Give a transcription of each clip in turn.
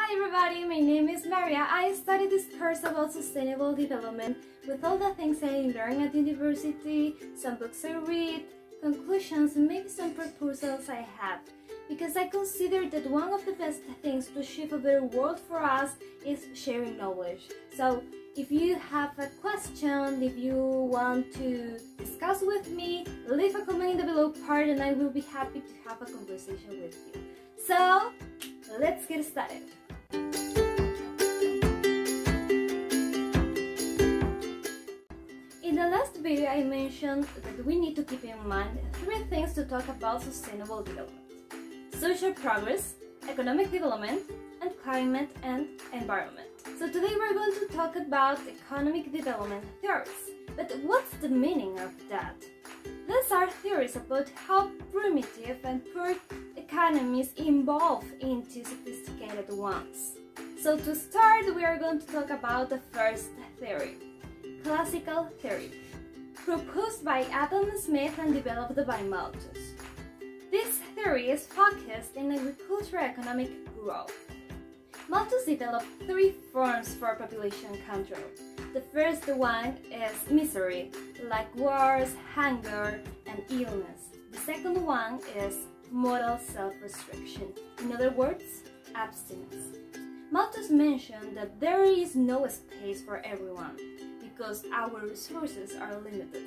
Hi everybody, my name is Maria. I studied this course about sustainable development with all the things I learned at university, some books I read, conclusions, and maybe some proposals I have. Because I consider that one of the best things to achieve a better world for us is sharing knowledge. So if you have a question, if you want to discuss with me, leave a comment in the below part and I will be happy to have a conversation with you. So let's get started. In the last video I mentioned that we need to keep in mind three things to talk about sustainable development: social progress, economic development, and climate and environment. So today we're going to talk about economic development theories. But what's the meaning of that? These are theories about how primitive and poor economies evolve into sophisticated ones. So to start, we are going to talk about the first theory, classical theory, proposed by Adam Smith and developed by Malthus. This theory is focused in agricultural economic growth. Malthus developed three forms for population control. The first one is misery, like wars, hunger, and illness. The second one is moral self-restriction, in other words, abstinence. Malthus mentioned that there is no space for everyone because our resources are limited.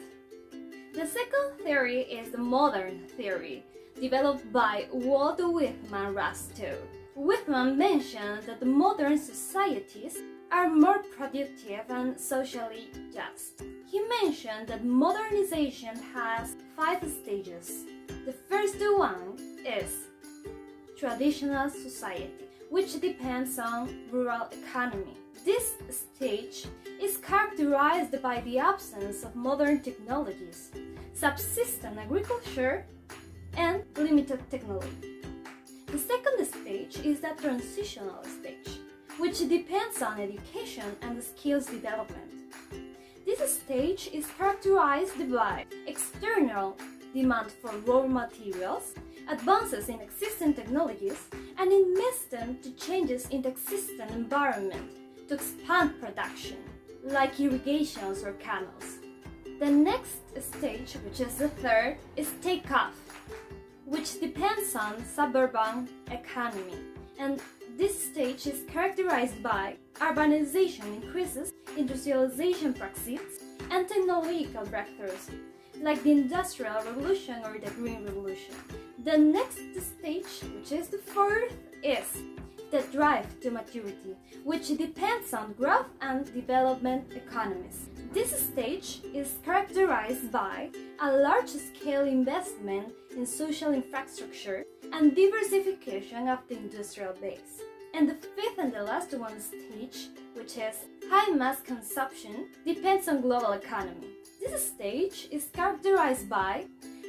The second theory is the modern theory, developed by Walt Whitman Rastow. Whitman mentioned that the modern societies are more productive and socially just. He mentioned that modernization has 5 stages. The first one is traditional society, which depends on rural economy. This stage is characterized by the absence of modern technologies, subsistence agriculture, and limited technology. The second stage is the transitional stage, which depends on education and skills development. This stage is characterized by external demand for raw materials, advances in existing technologies, and investment to changes in the existing environment to expand production, like irrigations or canals. The next stage, which is the third, is takeoff, which depends on suburban economy, and this stage is characterized by urbanization increases, industrialization proceeds, and technological breakthroughs, like the Industrial Revolution or the Green Revolution. The next stage, which is the fourth, is the drive to maturity, which depends on growth and development economies. This stage is characterized by a large-scale investment in social infrastructure and diversification of the industrial base. And the fifth and the last one stage, which is high mass consumption, depends on global economy. This stage is characterized by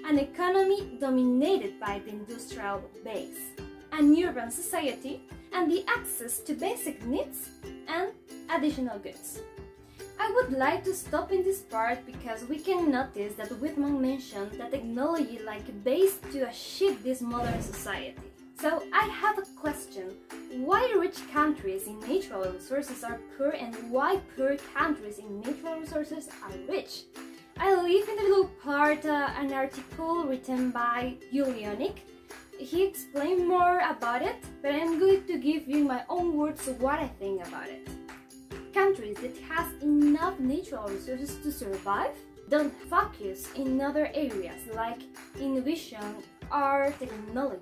an economy dominated by the industrial base, an urban society, and the access to basic needs and additional goods. I would like to stop in this part because we can notice that Whitman mentioned that technology like base to achieve this modern society. So I have a question: why rich countries in natural resources are poor and why poor countries in natural resources are rich? I'll leave in the below part an article written by Julianic. He explained more about it, but I'm going to give you my own words of what I think about it. Countries that has enough natural resources to survive don't focus in other areas like innovation or technology.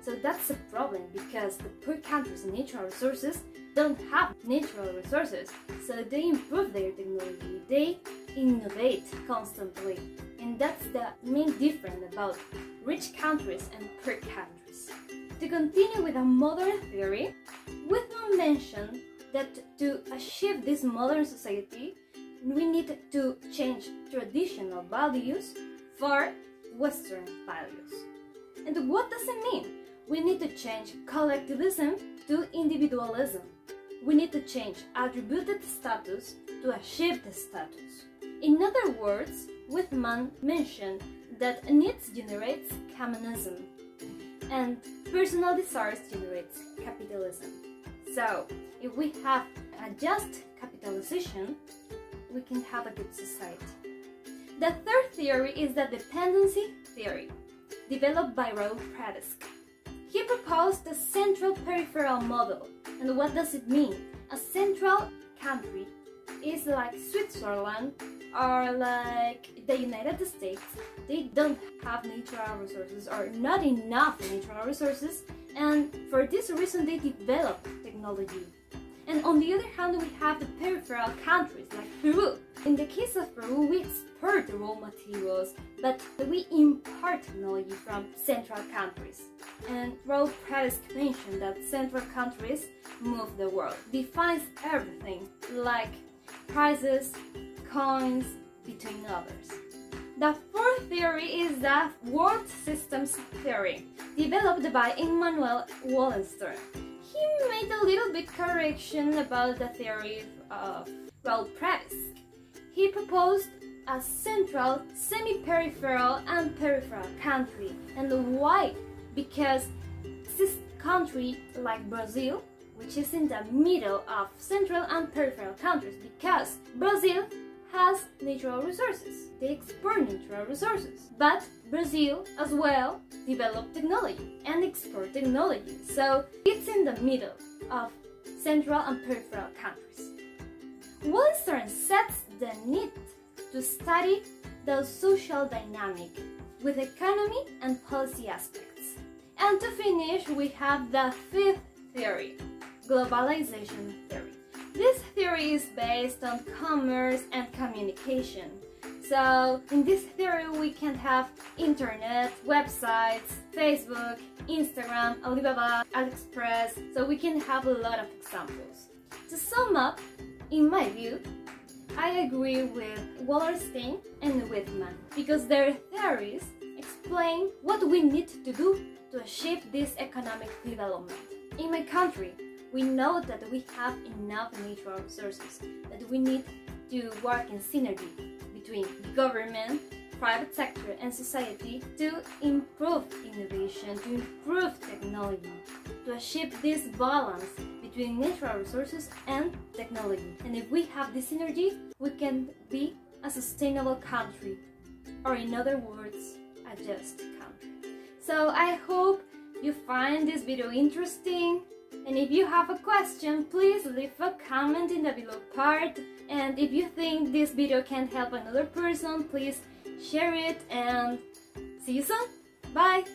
So that's a problem because the poor countries' natural resources don't have natural resources, so they improve their technology, they innovate constantly, and that's the main difference about rich countries and poor countries. To continue with a modern theory, Whitman mentioned that to achieve this modern society, we need to change traditional values for Western values. And what does it mean? We need to change collectivism to individualism. We need to change attributed status to achieved status. In other words, Whitman mentioned that needs generates communism and personal desires generates capitalism. So, if we have a just capitalization, we can have a good society. The third theory is the dependency theory, developed by Raoul Prebisch. He proposed the central peripheral model. And what does it mean? A central country is like Switzerland or like the United States. They don't have natural resources or not enough natural resources, and for this reason they develop technology. And on the other hand, we have the peripheral countries like Peru. In the case of Peru, we export the raw materials, but we import technology from central countries. And Raoul Prebisch mentioned that central countries move the world, defines everything, like prices, coins, between others. The fourth theory is the world systems theory, developed by Immanuel Wallenstein. He made a little bit correction about the theory of Raoul Prebisch. He proposed a central, semi-peripheral and peripheral country. And why? Because this country like Brazil, which is in the middle of central and peripheral countries, because Brazil has natural resources. They export natural resources. But Brazil as well developed technology and export technology. So it's in the middle of central and peripheral countries. Wallenstein sets the need to study the social dynamic with economy and policy aspects. And to finish, we have the fifth theory, globalization theory. This theory is based on commerce and communication. So in this theory we can have internet, websites, Facebook, Instagram, Alibaba, AliExpress, so we can have a lot of examples. To sum up, in my view, I agree with Wallerstein and Whitman because their theories explain what we need to do to achieve this economic development. In my country, we know that we have enough natural resources, that we need to work in synergy between government, private sector and society to improve innovation, to improve technology, to achieve this balance between natural resources and technology. And if we have this synergy, we can be a sustainable country, or in other words, a just country. So I hope you find this video interesting. And if you have a question, please leave a comment in the below part. And if you think this video can help another person, please share it and see you soon. Bye!